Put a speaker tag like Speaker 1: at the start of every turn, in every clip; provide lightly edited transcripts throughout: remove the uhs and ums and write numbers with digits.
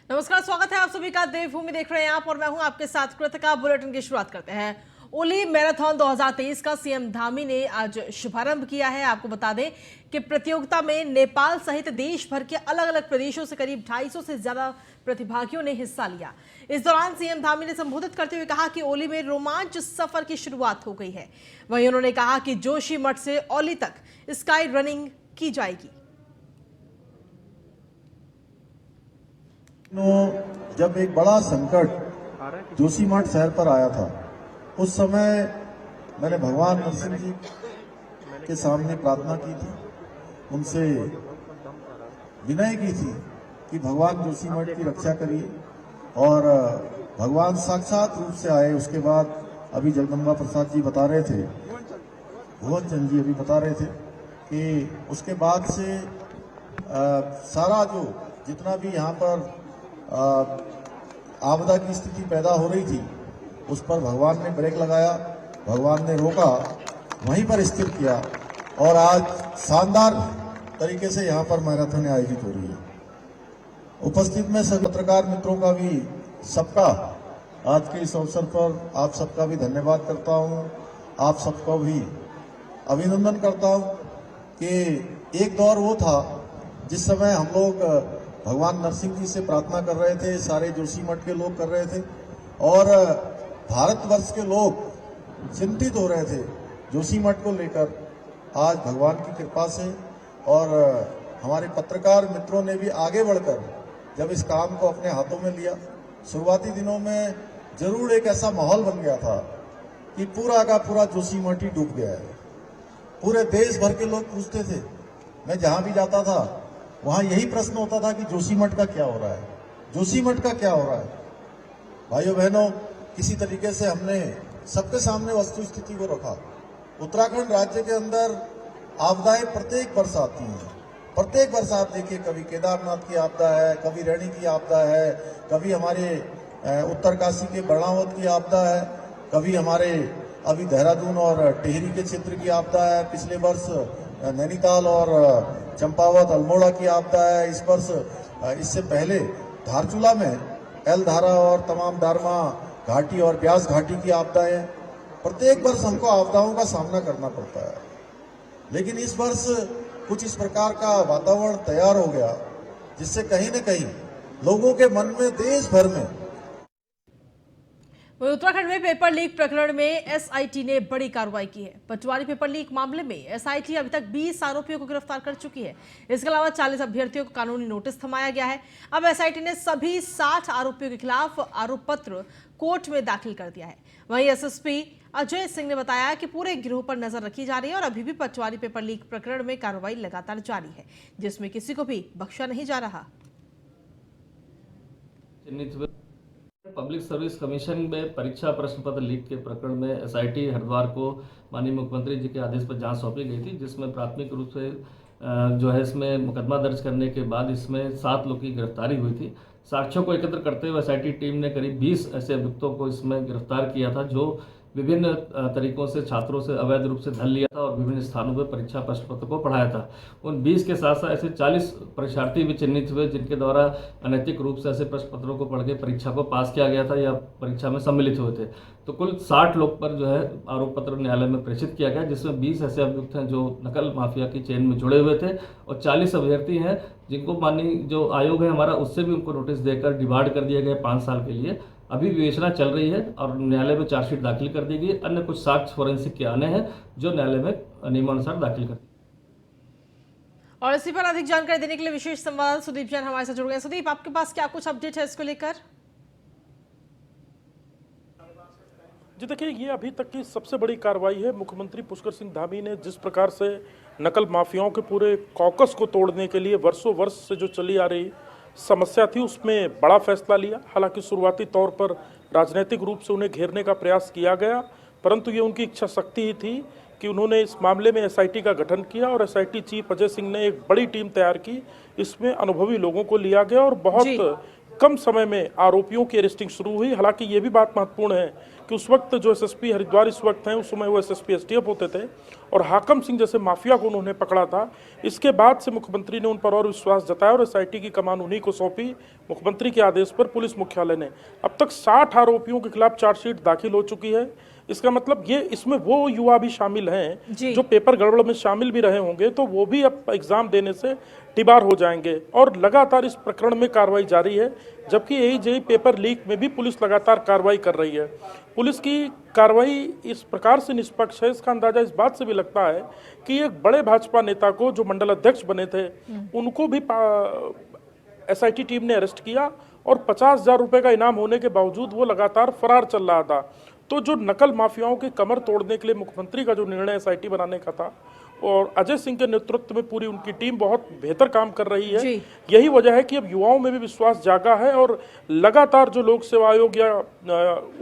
Speaker 1: नमस्कार, स्वागत है आप सभी का। देवभूमि देख रहे हैं आप और मैं हूं आपके साथ कृतिका। बुलेटिन की शुरुआत करते हैं। ओली मैराथन 2023 का सीएम धामी ने आज शुभारंभ किया है। आपको बता दें कि प्रतियोगिता में नेपाल सहित देश भर के अलग अलग प्रदेशों से करीब 250 से ज्यादा प्रतिभागियों ने हिस्सा लिया। इस दौरान सीएम धामी ने संबोधित करते हुए कहा कि ओली में रोमांच सफर की शुरुआत हो गई है। वहीं उन्होंने कहा कि जोशीमठ से ओली तक स्काई रनिंग की जाएगी।
Speaker 2: जब एक बड़ा संकट जोशीमठ शहर पर आया था, उस समय मैंने भगवान नरसिंह जी के सामने प्रार्थना की थी, उनसे विनय की थी कि भगवान जोशीमठ की रक्षा करिए, और भगवान साक्षात रूप से आए। उसके बाद अभी जगदम्बा प्रसाद जी बता रहे थे, भुवन चंद जी अभी बता रहे थे कि उसके बाद से सारा जो जितना भी यहाँ पर आपदा की स्थिति पैदा हो रही थी, उस पर भगवान ने ब्रेक लगाया, भगवान ने रोका, वहीं पर स्थिर किया, और आज शानदार तरीके से यहाँ पर मैराथन आयोजित हो रही है। उपस्थित में सभी पत्रकार मित्रों का भी सबका आज के इस अवसर पर आप सबका भी धन्यवाद करता हूँ। आप सबको भी अभिनंदन करता हूँ कि एक दौर वो था जिस समय हम लोग भगवान नरसिंह जी से प्रार्थना कर रहे थे, सारे जोशीमठ के लोग कर रहे थे, और भारतवर्ष के लोग चिंतित हो रहे थे जोशीमठ को लेकर। आज भगवान की कृपा से और हमारे पत्रकार मित्रों ने भी आगे बढ़कर जब इस काम को अपने हाथों में लिया, शुरुआती दिनों में जरूर एक ऐसा माहौल बन गया था कि पूरा का पूरा जोशीमठ ही डूब गया है। पूरे देश भर के लोग पूछते थे, मैं जहां भी जाता था वहां यही प्रश्न होता था कि जोशीमठ का क्या हो रहा है, जोशीमठ का क्या हो रहा है। भाइयों बहनों, किसी तरीके से हमने सबके सामने वस्तु स्थिति को रखा। उत्तराखंड राज्य के अंदर आपदाएं प्रत्येक वर्ष आती हैं, प्रत्येक वर्ष आप देखिए, कभी केदारनाथ की आपदा है, कभी रैणी की आपदा है, कभी हमारे उत्तरकाशी के बरणावत की आपदा है, कभी हमारे अभी देहरादून और टिहरी के क्षेत्र की आपदा है, पिछले वर्ष नैनीताल और चंपावत अल्मोड़ा की आपदा है, इस वर्ष इससे पहले धारचूला में एलधारा और तमाम दारमा घाटी और ब्यास घाटी की आपदाएं। प्रत्येक वर्ष हमको आपदाओं का सामना करना पड़ता है, लेकिन इस वर्ष कुछ इस प्रकार का वातावरण तैयार हो गया जिससे कहीं न कहीं लोगों के मन में, देश भर में।
Speaker 1: वहीं उत्तराखंड में पेपर लीक प्रकरण में एसआईटी ने बड़ी कार्रवाई की है। पटवारी पेपर लीक मामले में एसआईटी अभी तक 20 आरोपियों को गिरफ्तार कर चुकी है। इसके अलावा 40 अभ्यर्थियों को कानूनी नोटिस थमाया गया है। अब एसआईटी ने सभी 60 आरोपियों के खिलाफ आरोप पत्र कोर्ट में दाखिल कर दिया है। वहीं एसएसपी अजय सिंह ने बताया कि पूरे गिरोह पर नजर रखी जा रही है और अभी भी पटवारी पेपर लीक प्रकरण में कार्रवाई लगातार जारी है, जिसमें किसी को भी बख्शा नहीं जा रहा।
Speaker 3: पब्लिक सर्विस कमीशन में परीक्षा प्रश्न पत्र लीक के प्रकरण में एसआईटी हरिद्वार को माननीय मुख्यमंत्री जी के आदेश पर जांच सौंपी गई थी, जिसमें प्राथमिक रूप से जो है इसमें मुकदमा दर्ज करने के बाद इसमें 7 लोग की गिरफ्तारी हुई थी। साक्ष्यों को एकत्र करते हुए एसआईटी टीम ने करीब 20 ऐसे अभियुक्तों को इसमें गिरफ्तार किया था, जो विभिन्न तरीकों से छात्रों से अवैध रूप से धन लिया था और विभिन्न स्थानों पर परीक्षा प्रश्न पत्र को पढ़ाया था। उन 20 के साथ साथ ऐसे 40 परीक्षार्थी भी चिन्हित हुए जिनके द्वारा अनैतिक रूप से ऐसे प्रश्न पत्रों को पढ़ के परीक्षा को पास किया गया था या परीक्षा में सम्मिलित हुए थे। तो कुल 60 लोग पर जो है आरोप पत्र न्यायालय में प्रेषित किया गया, जिसमें 20 ऐसे अभियुक्त हैं जो नकल माफिया की चेन में जुड़े हुए थे, और 40 अभ्यर्थी हैं जिनको माननीय जो आयोग है हमारा, उससे भी उनको नोटिस देकर डिबार्ड कर दिया गया 5 साल के लिए। अभी विवेचना चल रही है और न्यायालय में चार्जशीट दाखिल कर दी गई। अन्य कुछ साक्ष्य फोरेंसिक के आने हैं जो न्यायालय में नियमानुसार दाखिल कर दी।
Speaker 1: और इसी पर अधिक जानकारी देने के लिए विशेष संवाददाता सुदीप जैन हमारे साथ जुड़ गए। सुदीप, आपके पास क्या कुछ अपडेट है इसको लेकर?
Speaker 4: जी देखिए, ये अभी तक की सबसे बड़ी कार्रवाई है। मुख्यमंत्री पुष्कर सिंह धामी ने जिस प्रकार से नकल माफियाओं के पूरे कॉकस को तोड़ने के लिए वर्षों वर्ष से जो चली आ रही समस्या थी, उसमें बड़ा फैसला लिया। हालांकि शुरुआती तौर पर राजनीतिक रूप से उन्हें घेरने का प्रयास किया गया, परंतु ये उनकी इच्छा शक्ति ही थी कि उन्होंने इस मामले में एसआईटी का गठन किया और एसआईटी चीफ अजय सिंह ने एक बड़ी टीम तैयार की। इसमें अनुभवी लोगों को लिया गया और बहुत कम समय में आरोपियों की अरेस्टिंग शुरू हुई। हालांकि ये भी बात महत्वपूर्ण है कि उस वक्त जो एसएसपी हरिद्वार इस वक्त हैं, उस समय वो एसएसपी एसटीएफ होते थे और हाकम सिंह जैसे माफिया को उन्होंने पकड़ा था। इसके बाद से मुख्यमंत्री ने उन पर और विश्वास जताया और एसआईटी की कमान उन्हीं को सौंपी। मुख्यमंत्री के आदेश पर पुलिस मुख्यालय ने अब तक 60 आरोपियों के खिलाफ चार्जशीट दाखिल हो चुकी है। इसका मतलब ये इसमें वो युवा भी शामिल हैं जो पेपर गड़बड़ में शामिल भी रहे होंगे, तो वो भी अब एग्जाम देने से टिबार हो जाएंगे। और लगातार इस प्रकरण में कार्रवाई जारी है, जबकि एजेई पेपर लीक में भी पुलिस लगातार कार्रवाई कर रही है। पुलिस की कार्रवाई इस प्रकार से निष्पक्ष है, इसका अंदाजा इस बात से भी लगता है कि एक बड़े भाजपा नेता को जो मंडल अध्यक्ष बने थे उनको भी एसआईटी टीम ने अरेस्ट किया और 50,000 रुपए का इनाम होने के बावजूद वो लगातार फरार चल रहा था। तो जो नकल माफियाओं की कमर तोड़ने के लिए मुख्यमंत्री का जो निर्णय एसआईटी बनाने का था और अजय सिंह के नेतृत्व में पूरी उनकी टीम बहुत बेहतर काम कर रही है। यही वजह है कि अब युवाओं में भी विश्वास जागा है और लगातार जो लोक सेवा आयोग या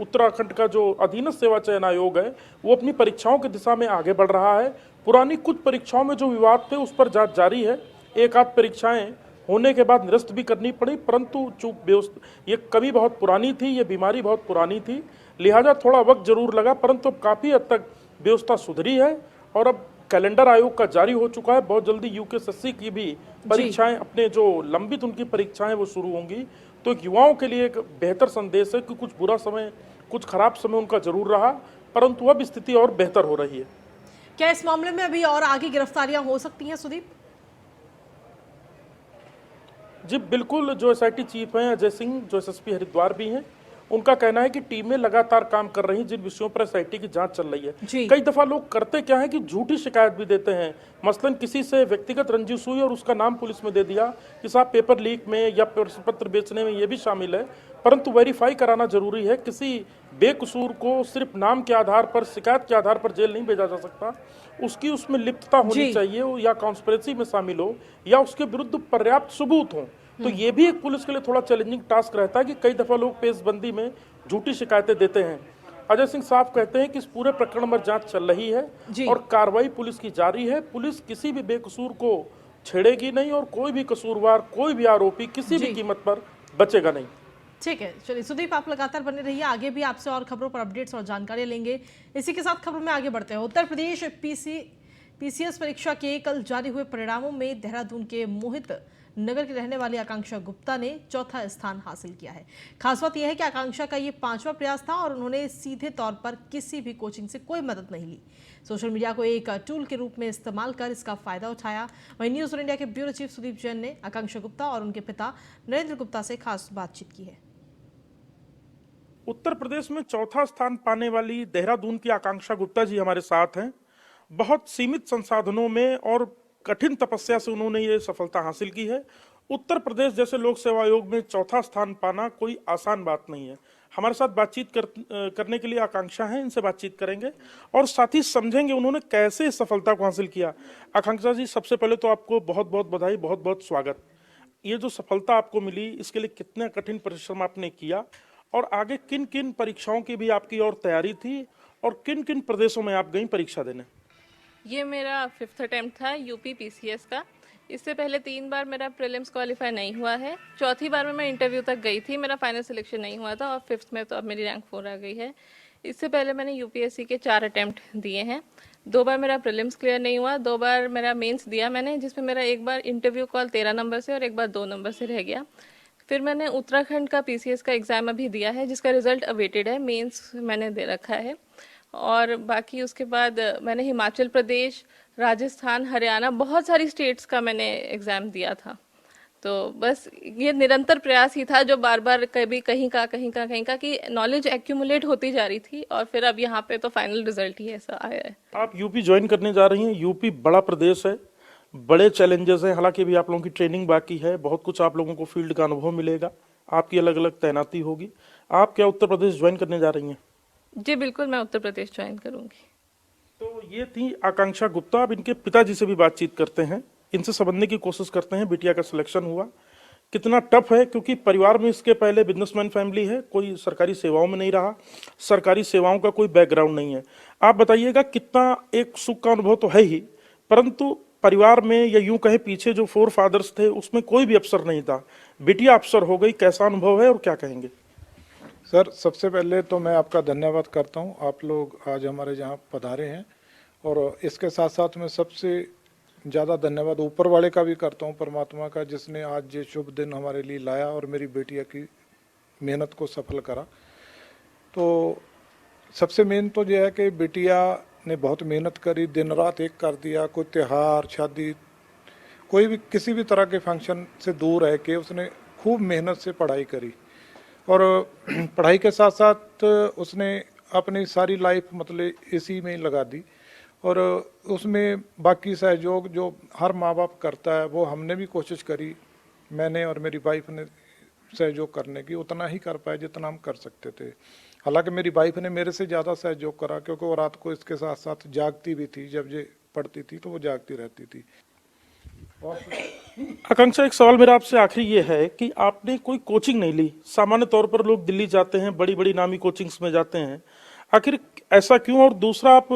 Speaker 4: उत्तराखंड का जो अधीनस्थ सेवा चयन आयोग है वो अपनी परीक्षाओं की दिशा में आगे बढ़ रहा है। पुरानी कुछ परीक्षाओं में जो विवाद थे उस पर जांच जारी है। एक आध परीक्षाएं होने के बाद निरस्त भी करनी पड़ी, परंतु चूक ये कमी बहुत पुरानी थी, ये बीमारी बहुत पुरानी थी, लिहाजा थोड़ा वक्त जरूर लगा, परंतु अब काफ़ी हद तक व्यवस्था सुधरी है और अब कैलेंडर आयोग का जारी हो चुका है। बहुत जल्दी यूकेएसएससी की भी परीक्षाएं अपने जो लंबित उनकी परीक्षाएं वो शुरू होंगी। तो एक युवाओं के लिए एक बेहतर संदेश है कि कुछ बुरा समय, कुछ खराब समय उनका जरूर रहा, परंतु अब स्थिति और बेहतर हो रही है।
Speaker 1: क्या इस मामले में अभी और आगे गिरफ्तारियां हो सकती हैं सुदीप?
Speaker 4: जी बिल्कुल, जो एसआईटी चीफ हैं अजय सिंह, जो एसएसपी हरिद्वार भी हैं, उनका कहना है कि टीमें लगातार काम कर रही हैं जिन विषयों पर एसआईटी की जांच चल रही है। कई दफा लोग करते क्या है कि झूठी शिकायत भी देते हैं, मसलन किसी से व्यक्तिगत रंजिश हुई और उसका नाम पुलिस में दे दिया कि साहब पेपर लीक में या प्रश्न पत्र बेचने में ये भी शामिल है, परंतु वेरीफाई कराना जरूरी है। किसी बेकसूर को सिर्फ नाम के आधार पर, शिकायत के आधार पर जेल नहीं भेजा जा सकता, उसकी उसमें लिप्तता होनी चाहिए, या कॉन्स्पिरेसी में शामिल हो या उसके विरुद्ध पर्याप्त सबूत हो। तो ये भी एक पुलिस के लिए थोड़ा चैलेंजिंग टास्क रहता है कि कई दफा लोग पेशबंदी में झूठी शिकायतें देते हैं। अजय सिंह साहब कहते हैं कि इस पूरे प्रकरण पर जांच चल रही है और कार्रवाई पुलिस की जारी है। पुलिस किसी भी बेकसूर को छेड़ेगी नहीं और कोई भी कसूरवार, कोई भी आरोपी किसी भी कीमत पर बचेगा नहीं।
Speaker 1: ठीक है, चलिए सुदीप, आप लगातार बने रहिए, आगे भी आपसे और खबरों पर अपडेट्स और जानकारी लेंगे। इसी के साथ खबरों में आगे बढ़ते हैं। उत्तर प्रदेश पीसीएस परीक्षा के कल जारी हुए परिणामों में देहरादून के मोहित नगर की रहने वाली आकांक्षा गुप्ता ने चौथा स्थान हासिल किया है। खास बात यह है कि आकांक्षा का ये 5वां प्रयास था और उन्होंने सीधे तौर पर किसी भी कोचिंग से कोई मदद नहीं ली। सोशल मीडिया को एक टूल के रूप में इस्तेमाल कर इसका फायदा उठाया। वहीं न्यूज ऑन इंडिया के ब्यूरो चीफ सुदीप जैन ने आकांक्षा गुप्ता और उनके पिता नरेंद्र गुप्ता से खास बातचीत की है।
Speaker 4: उत्तर प्रदेश में चौथा स्थान पाने वाली देहरादून की आकांक्षा गुप्ता जी हमारे साथ हैं। बहुत सीमित संसाधनों में और कठिन तपस्या से उन्होंने ये सफलता हासिल की है। उत्तर प्रदेश जैसे लोक सेवा आयोग में चौथा स्थान पाना कोई आसान बात नहीं है। हमारे साथ बातचीत करने के लिए आकांक्षा है, इनसे बातचीत करेंगे और साथ ही समझेंगे उन्होंने कैसे इस सफलता को हासिल किया। आकांक्षा जी, सबसे पहले तो आपको बहुत बहुत बधाई, बहुत बहुत स्वागत। ये जो सफलता आपको मिली, इसके लिए कितना कठिन परिश्रम आपने किया और आगे किन किन परीक्षाओं की भी आपकी और तैयारी थी और किन किन प्रदेशों में आप गई परीक्षा देने?
Speaker 5: ये मेरा 5th अटेम्प्ट था यूपी पीसीएस का। इससे पहले 3 बार मेरा प्रीलिम्स क्वालिफाई नहीं हुआ है। चौथी बार में मैं इंटरव्यू तक गई थी, मेरा फाइनल सिलेक्शन नहीं हुआ था और 5th में तो अब मेरी रैंक 4 आ गई है। इससे पहले मैंने यूपीएससी के 4 अटेम्प्ट दिए हैं। 2 बार मेरा प्रीलिम्स क्लियर नहीं हुआ, 2 बार मेरा मेंस दिया मैंने, जिसमें मेरा एक बार इंटरव्यू कॉल 13 नंबर से और एक बार 2 नंबर से रह गया। फिर मैंने उत्तराखंड का पीसीएस का एग्ज़ाम अभी दिया है, जिसका रिजल्ट अवेटेड है, मेंस मैंने दे रखा है। और बाकी उसके बाद मैंने हिमाचल प्रदेश, राजस्थान, हरियाणा, बहुत सारी स्टेट्स का मैंने एग्ज़ाम दिया था। तो बस ये निरंतर प्रयास ही था जो बार बार कभी कहीं का कि नॉलेज एक्यूमुलेट होती जा रही थी और फिर अब यहाँ पे तो फाइनल रिजल्ट ही ऐसा आया है।
Speaker 4: आप यूपी ज्वाइन करने जा रही हैं। यूपी बड़ा प्रदेश है, बड़े चैलेंजेस हैं, हालांकि भी आप लोगों की ट्रेनिंग बाकी है, बहुत कुछ आप लोगों को फील्ड का अनुभव मिलेगा, आपकी अलग अलग तैनाती होगी। आप क्या उत्तर प्रदेश ज्वाइन करने जा रही हैं?
Speaker 5: जी बिल्कुल, मैं उत्तर प्रदेश ज्वाइन करूंगी।
Speaker 4: तो ये थी आकांक्षा गुप्ता। अब इनके पिताजी से भी बातचीत करते हैं, इनसे समझने की कोशिश करते हैं बिटिया का सिलेक्शन हुआ कितना टफ है, क्योंकि परिवार में इसके पहले बिजनेसमैन फैमिली है, कोई सरकारी सेवाओं में नहीं रहा, सरकारी सेवाओं का कोई बैकग्राउंड नहीं है। आप बताइएगा, कितना एक सुख का अनुभव तो है ही, परंतु परिवार में या यूं कहें पीछे जो 4 फादर्स थे उसमें कोई भी अफसर नहीं था, बिटिया अफसर हो गई, कैसा अनुभव है और क्या कहेंगे?
Speaker 6: सर, सबसे पहले तो मैं आपका धन्यवाद करता हूं, आप लोग आज हमारे यहाँ पधारे हैं। और इसके साथ साथ मैं सबसे ज़्यादा धन्यवाद ऊपर वाले का भी करता हूं, परमात्मा का, जिसने आज ये शुभ दिन हमारे लिए लाया और मेरी बेटिया की मेहनत को सफल करा। तो सबसे मेन तो यह है कि बेटिया ने बहुत मेहनत करी, दिन रात एक कर दिया। कोई त्यौहार, शादी, कोई भी किसी भी तरह के फंक्शन से दूर रह के उसने खूब मेहनत से पढ़ाई करी। और पढ़ाई के साथ साथ उसने अपनी सारी लाइफ मतलब इसी में लगा दी। और उसमें बाकी सहयोग जो हर माँ बाप करता है वो हमने भी कोशिश करी, मैंने और मेरी वाइफ ने सहयोग करने की, उतना ही कर पाए जितना हम कर सकते थे। हालांकि मेरी वाइफ ने मेरे से ज़्यादा सहयोग करा, क्योंकि वो रात को इसके साथ साथ जागती भी थी। जब ये पढ़ती थी तो वो जागती रहती थी।
Speaker 4: आकांक्षा, एक सवाल मेरा आपसे आखिरी ये है कि आपने कोई कोचिंग नहीं ली। सामान्य तौर पर लोग दिल्ली जाते हैं, बड़ी बड़ी नामी कोचिंग्स में जाते हैं, आखिर ऐसा क्यों? और दूसरा, आप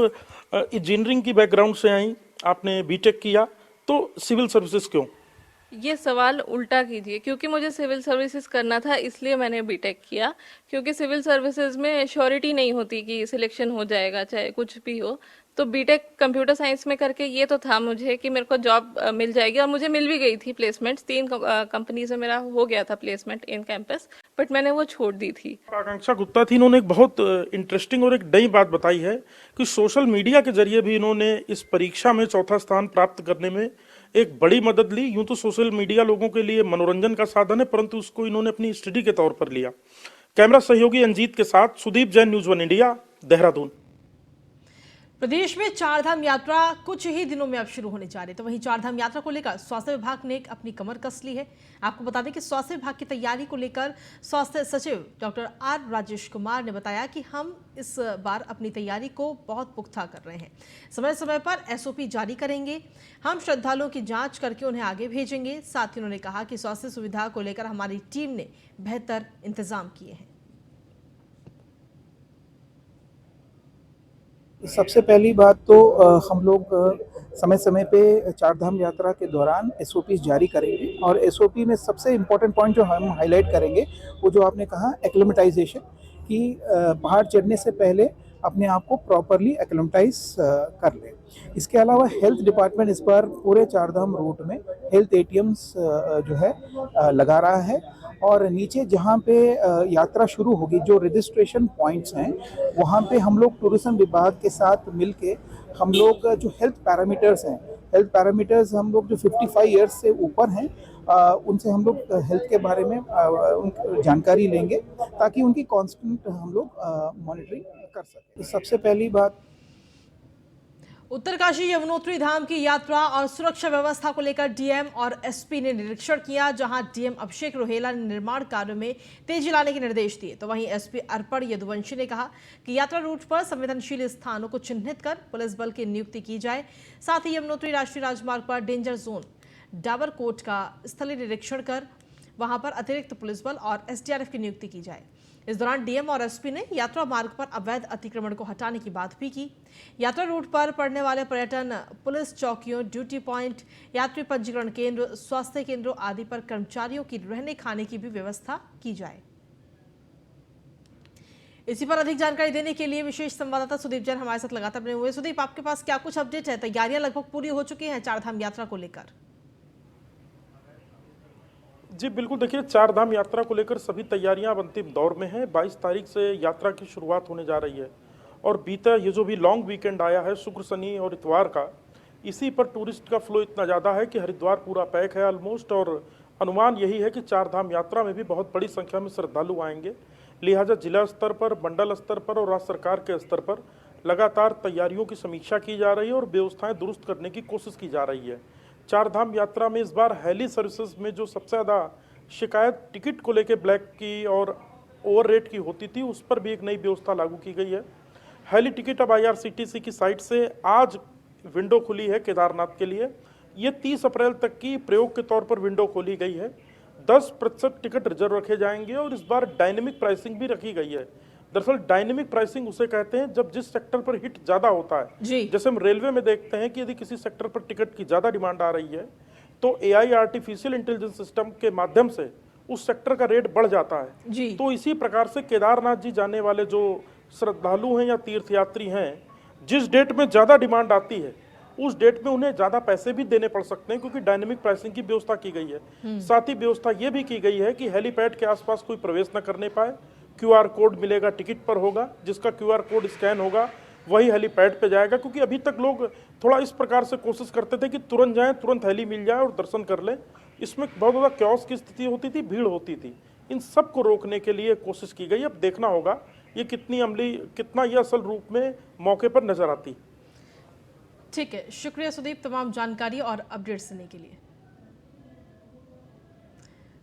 Speaker 4: इंजीनियरिंग की बैकग्राउंड से आई, आपने बीटेक किया, तो सिविल सर्विसेज क्यों?
Speaker 5: ये सवाल उल्टा कीजिए, क्योंकि मुझे सिविल सर्विसेज करना था इसलिए मैंने बीटेक किया। क्योंकि सिविल सर्विसेज में श्योरिटी नहीं होती कि सिलेक्शन हो जाएगा चाहे कुछ भी हो। तो बीटेक कंप्यूटर साइंस में करके ये तो था मुझे कि मेरे को जॉब मिल जाएगी, और मुझे मिल भी गई थी प्लेसमेंट्स। 3 कंपनीज में मेरा हो गया था प्लेसमेंट इन कैंपस, बट मैंने वो छोड़ दी थी।
Speaker 4: आकांक्षा गुप्ता थी, इन्होंने एक बहुत इंटरेस्टिंग और एक नई बात बताई है कि सोशल मीडिया के जरिए भी इन्होंने इस परीक्षा में चौथा स्थान प्राप्त करने में एक बड़ी मदद ली। यूं तो सोशल मीडिया लोगों के लिए मनोरंजन का साधन है, परंतु उसको इन्होंने अपनी स्टडी के तौर पर लिया। कैमरा सहयोगी अंजीत के साथ सुदीप जैन, न्यूज़ 1 इंडिया, देहरादून।
Speaker 1: प्रदेश में चारधाम यात्रा कुछ ही दिनों में अब शुरू होने जा रही है। तो वहीं चारधाम यात्रा को लेकर स्वास्थ्य विभाग ने अपनी कमर कस ली है। आपको बता दें कि स्वास्थ्य विभाग की तैयारी को लेकर स्वास्थ्य सचिव डॉक्टर आर राजेश कुमार ने बताया कि हम इस बार अपनी तैयारी को बहुत पुख्ता कर रहे हैं। समय समय पर एसओपी जारी करेंगे। हम श्रद्धालुओं की जांच करके उन्हें आगे भेजेंगे। साथ ही उन्होंने कहा कि स्वास्थ्य सुविधा को लेकर हमारी टीम ने बेहतर इंतजाम किए हैं।
Speaker 7: सबसे पहली बात तो हम लोग समय समय पे चारधाम यात्रा के दौरान एसओपी जारी करेंगे। और एसओपी में सबसे इम्पोर्टेंट पॉइंट जो हम हाईलाइट करेंगे वो जो आपने कहा एक्लिमेटाइजेशन, कि पहाड़ चढ़ने से पहले अपने आप को प्रॉपरली एक्लिमेटाइज कर लें। इसके अलावा हेल्थ डिपार्टमेंट इस बार पूरे चारधाम रूट में हेल्थ एटीएम्स जो है लगा रहा है। और नीचे जहाँ पे यात्रा शुरू होगी, जो रजिस्ट्रेशन पॉइंट्स हैं, वहाँ पे हम लोग टूरिज्म विभाग के साथ मिलके हम लोग जो हेल्थ पैरामीटर्स हम लोग जो 55 इयर्स से ऊपर हैं उनसे हम लोग हेल्थ के बारे में जानकारी लेंगे, ताकि उनकी कांस्टेंट हम लोग मॉनिटरिंग कर सकें। सबसे पहली बात,
Speaker 1: उत्तरकाशी यमुनोत्री धाम की यात्रा और सुरक्षा व्यवस्था को लेकर डीएम और एसपी ने निरीक्षण किया, जहां डीएम अभिषेक रोहेला ने निर्माण कार्यों में तेजी लाने के निर्देश दिए। तो वहीं एसपी अर्पण यदुवंशी ने कहा कि यात्रा रूट पर संवेदनशील स्थानों को चिन्हित कर पुलिस बल की नियुक्ति की जाए। साथ ही यमुनोत्री राष्ट्रीय राजमार्ग पर डेंजर जोन डाबरकोट का स्थलीय निरीक्षण कर वहां पर अतिरिक्त पुलिस बल और एसडीआरएफ की नियुक्ति की जाए। इस दौरान डीएम और एसपी ने यात्रा मार्ग पर अवैध अतिक्रमण को हटाने की बात भी की। यात्रा रूट पर पड़ने वाले पर्यटन पुलिस चौकियों, ड्यूटी पॉइंट, यात्री पंजीकरण केंद्र, स्वास्थ्य केंद्रों आदि पर कर्मचारियों की रहने खाने की भी व्यवस्था की जाए। इसी पर अधिक जानकारी देने के लिए विशेष संवाददाता सुदीप जैन हमारे साथ लगातार बने हुए। सुदीप, आपके पास क्या कुछ अपडेट है? तैयारियां लगभग पूरी हो चुकी हैं चारधाम यात्रा को लेकर।
Speaker 4: जी बिल्कुल, देखिए चारधाम यात्रा को लेकर सभी तैयारियां अब अंतिम दौर में हैं। 22 तारीख से यात्रा की शुरुआत होने जा रही है और बीता ये जो भी लॉन्ग वीकेंड आया है शुक्र, शनि और इतवार का, इसी पर टूरिस्ट का फ्लो इतना ज़्यादा है कि हरिद्वार पूरा पैक है ऑलमोस्ट। और अनुमान यही है कि चारधाम यात्रा में भी बहुत बड़ी संख्या में श्रद्धालु आएंगे। लिहाजा जिला स्तर पर, मंडल स्तर पर और राज्य सरकार के स्तर पर लगातार तैयारियों की समीक्षा की जा रही है और व्यवस्थाएं दुरुस्त करने की कोशिश की जा रही है। चारधाम यात्रा में इस बार हेली सर्विसेज में जो सबसे ज़्यादा शिकायत टिकट को लेकर ब्लैक की और ओवर रेट की होती थी, उस पर भी एक नई व्यवस्था लागू की गई है। हेली टिकट अब IRCTC की साइट से आज विंडो खुली है केदारनाथ के लिए। ये 30 अप्रैल तक की प्रयोग के तौर पर विंडो खोली गई है। 10% टिकट रिजर्व रखे जाएंगे और इस बार डायनेमिक प्राइसिंग भी रखी गई है। दरअसल डायनेमिक प्राइसिंग उसे कहते हैं जब जिस सेक्टर पर हिट ज्यादा होता है।
Speaker 1: जी।
Speaker 4: जैसे हम रेलवे में देखते हैं कि यदि किसी सेक्टर पर टिकट की ज्यादा डिमांड आ रही है तो एआई आर्टिफिशियल इंटेलिजेंस सिस्टम के माध्यम से उस सेक्टर का रेट बढ़ जाता है।
Speaker 1: जी।
Speaker 4: तो इसी प्रकार से केदारनाथ जी जाने वाले जो श्रद्धालु हैं या तीर्थयात्री हैं, जिस डेट में ज्यादा डिमांड आती है उस डेट में उन्हें ज्यादा पैसे भी देने पड़ सकते हैं, क्योंकि डायनेमिक प्राइसिंग की व्यवस्था की गई है। साथ ही व्यवस्था ये भी की गई है कि हेलीपैड के आसपास कोई प्रवेश न करने पाए। क्यूआर कोड मिलेगा, टिकट पर होगा, जिसका क्यूआर कोड स्कैन होगा वही हेलीपैड पे जाएगा। क्योंकि अभी तक लोग थोड़ा इस प्रकार से कोशिश करते थे कि तुरंत जाएं, तुरंत हेली मिल जाए और दर्शन कर लें। इसमें बहुत ज़्यादा क्योस की स्थिति होती थी, भीड़ होती थी। इन सब को रोकने के लिए कोशिश की गई। अब देखना होगा ये कितना ये असल रूप में मौके पर नजर आती।
Speaker 1: ठीक है, शुक्रिया सुदीप तमाम जानकारी और अपडेट्स देने के लिए।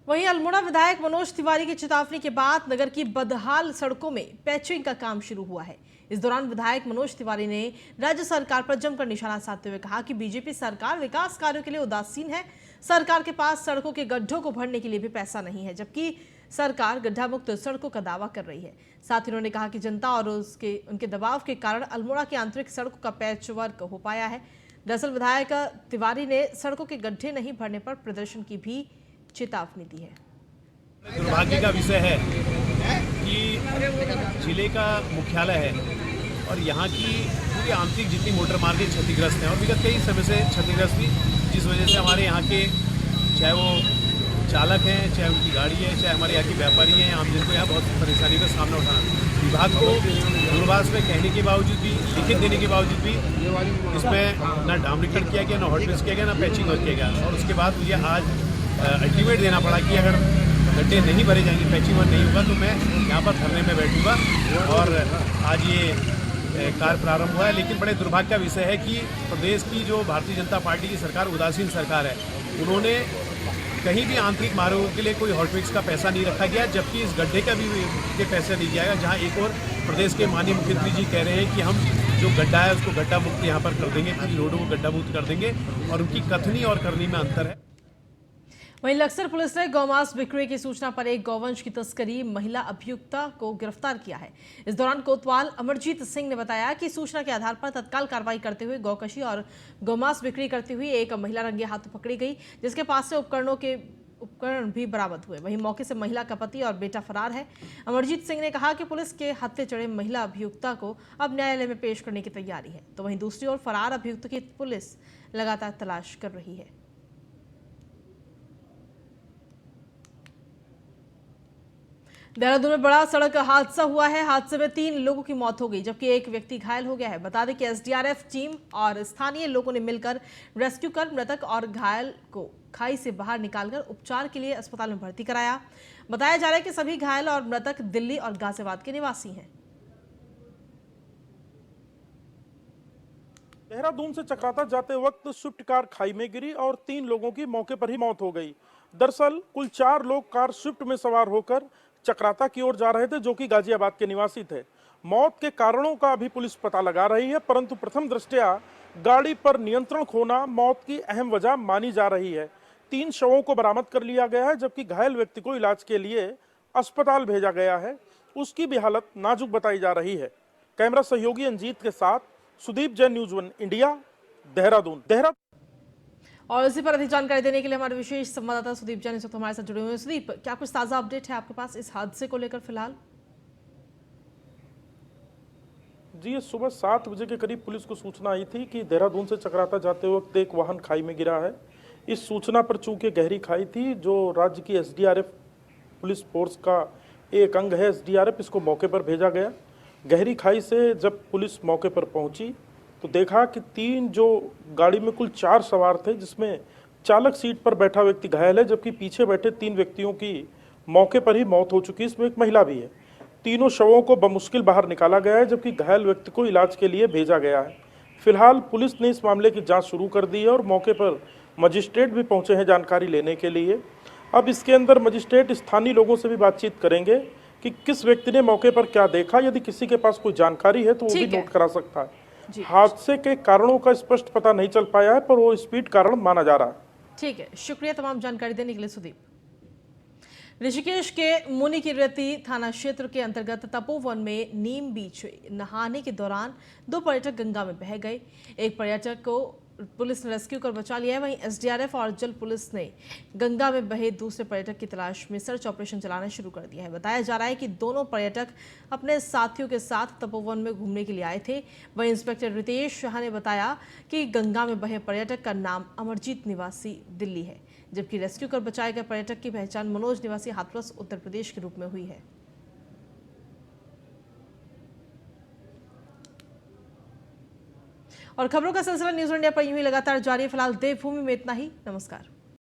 Speaker 1: वहीं अल्मोड़ा विधायक मनोज तिवारी की चेतावनी के बाद नगर की बदहाल सड़कों में पैचिंग का काम शुरू हुआ है। इस दौरान विधायक मनोज तिवारी ने राज्य सरकार पर जमकर निशाना साधते हुए कहा कि बीजेपी सरकार विकास कार्यों के लिए उदासीन है। सरकार के पास सड़कों के गड्ढों को भरने के लिए भी पैसा नहीं है, जबकि सरकार गड्ढा मुक्त सड़कों का दावा कर रही है। साथ ही उन्होंने कहा कि जनता और उनके दबाव के कारण अल्मोड़ा की आंतरिक सड़कों का पैच वर्क हो पाया है। दरअसल विधायक तिवारी ने सड़कों के गड्ढे नहीं भरने पर प्रदर्शन की भी चेतावनी दी है।
Speaker 8: दुर्भाग्य का विषय है कि जिले का मुख्यालय है और यहाँ की पूरी आंतरिक जितनी मोटर मार्ग क्षतिग्रस्त हैं और विगत कई समय से क्षतिग्रस्त थी, जिस वजह से हमारे यहाँ के चाहे वो चालक हैं, चाहे उनकी गाड़ी है, चाहे हमारे यहाँ के व्यापारी हैं, आम जन को यहाँ बहुत परेशानी का सामना उठाना। विभाग को दूरभाष में कहने के बावजूद भी, लिखित देने के बावजूद भी इसमें न डामरीकरण किया गया, न हॉटमिक्स किया गया, न पैचिंग वर्क किया गया। और उसके बाद मुझे आज अल्टीमेट देना पड़ा कि अगर गड्ढे नहीं भरे जाएंगे, पैचिंग वर्क नहीं होगा तो मैं यहाँ पर धरने में बैठूंगा। और आज ये कार्य प्रारंभ हुआ है। लेकिन बड़े दुर्भाग्य का विषय है कि प्रदेश की जो भारतीय जनता पार्टी की सरकार उदासीन सरकार है, उन्होंने कहीं भी आंतरिक मार्गों के लिए कोई हॉटमिक्स का पैसा नहीं रखा गया, जबकि इस गड्ढे का भी पैसा नहीं दिया जाएगा। जहाँ एक और प्रदेश के माननीय मुख्यमंत्री जी कह रहे हैं कि हम जो गड्ढा है उसको गड्ढा मुक्त यहाँ पर कर देंगे, पूरी रोडों को गड्ढा मुक्त कर देंगे, और उनकी कथनी और करनी में अंतर है।
Speaker 1: वहीं लक्सर पुलिस ने गौमांस बिक्री की सूचना पर एक गौवंश की तस्करी महिला अभियुक्ता को गिरफ्तार किया है। इस दौरान कोतवाल अमरजीत सिंह ने बताया कि सूचना के आधार पर तत्काल कार्रवाई करते हुए गौकशी और गौमांस बिक्री करती हुई एक महिला रंगे हाथों पकड़ी गई, जिसके पास से उपकरण भी बरामद हुए। वहीं मौके से महिला का पति और बेटा फरार है। अमरजीत सिंह ने कहा कि पुलिस के हत्थे चढ़े महिला अभियुक्ता को अब न्यायालय में पेश करने की तैयारी है। तो वहीं दूसरी ओर फरार अभियुक्त की पुलिस लगातार तलाश कर रही है। देहरादून में बड़ा सड़क हादसा हुआ है। हादसे में 3 लोगों की मौत हो गई, जबकि एक व्यक्ति घायल हो गया है। बता दें कि एसडीआरएफ टीम और स्थानीय लोगों ने मिलकर रेस्क्यू कर मृतक और घायल को खाई से बाहर निकालकर उपचार के लिए अस्पताल में भर्ती कराया। बताया जा रहा है कि सभी घायल और मृतक दिल्ली और गाजियाबाद के निवासी हैं।
Speaker 4: देहरादून से चक्राता जाते वक्त स्विफ्ट कार खाई में गिरी और 3 लोगों की मौके पर ही मौत हो गई। दरअसल कुल 4 लोग कार स्विफ्ट में सवार होकर चक्राता की ओर जा रहे थे, जो कि गाजियाबाद के निवासी थे। मौत के कारणों का अभी पुलिस पता लगा रही है, परंतु प्रथम दृष्टया गाड़ी पर नियंत्रण खोना मौत की अहम वजह मानी जा रही है। 3 शवों को बरामद कर लिया गया है, जबकि घायल व्यक्ति को इलाज के लिए अस्पताल भेजा गया है। उसकी भी हालत नाजुक बताई जा रही है। कैमरा सहयोगी अंजीत के साथ सुदीप जैन, न्यूज़ 1 इंडिया, देहरादून।
Speaker 1: और इसी पर अधिक जानकारी देने के लिए हमारे विशेष संवाददाता सुदीप जैन इस वक्त हमारे साथ जुड़े हुए हैं। सुदीप, क्या कुछ ताजा अपडेट है आपके पास इस हादसे को लेकर फिलहाल?
Speaker 4: जी, सुबह 7 बजे के करीब पुलिस को सूचना आई थी कि देहरादून से चक्राता जाते वक्त एक वाहन खाई में गिरा है। इस सूचना पर चूंकि गहरी खाई थी, जो राज्य की एसडीआरएफ पुलिस फोर्स का एक अंग है एसडीआरएफ, इसको मौके पर भेजा गया। गहरी खाई से जब पुलिस मौके पर पहुंची तो देखा कि 3 जो गाड़ी में कुल 4 सवार थे, जिसमें चालक सीट पर बैठा व्यक्ति घायल है, जबकि पीछे बैठे 3 व्यक्तियों की मौके पर ही मौत हो चुकी है। इसमें एक महिला भी है। तीनों शवों को बमुश्किल बाहर निकाला गया है, जबकि घायल व्यक्ति को इलाज के लिए भेजा गया है। फिलहाल पुलिस ने इस मामले की जांच शुरू कर दी है और मौके पर मजिस्ट्रेट भी पहुंचे हैं जानकारी लेने के लिए। अब इसके अंदर मजिस्ट्रेट स्थानीय लोगों से भी बातचीत करेंगे कि किस व्यक्ति ने मौके पर क्या देखा। यदि किसी के पास कोई जानकारी है तो वो भी नोट करा सकता है। हादसे के कारणों का स्पष्ट पता नहीं चल पाया है, पर वो स्पीड कारण माना जा रहा है।
Speaker 1: ठीक है, शुक्रिया तमाम जानकारी देने के लिए सुदीप। ऋषिकेश के मुनि कीर्ति थाना क्षेत्र के अंतर्गत तपोवन में नीम बीच नहाने के दौरान 2 पर्यटक गंगा में बह गए। एक पर्यटक को पुलिस ने रेस्क्यू कर बचा लिया है, वहीं एसडीआरएफ और जल पुलिस ने गंगा में बहे दूसरे पर्यटक की तलाश में सर्च ऑपरेशन चलाना शुरू कर दिया है। बताया जा रहा है कि दोनों पर्यटक अपने साथियों के साथ तपोवन में घूमने के लिए आए थे। वहीं इंस्पेक्टर रितेश शाह ने बताया कि गंगा में बहे पर्यटक का नाम अमरजीत निवासी दिल्ली है, जबकि रेस्क्यू कर बचाए गए पर्यटक की पहचान मनोज निवासी हाथरस उत्तर प्रदेश के रूप में हुई है। और खबरों का सिलसिला न्यूज इंडिया पर यूं ही लगातार जारी है। फिलहाल देवभूमि में इतना ही। नमस्कार।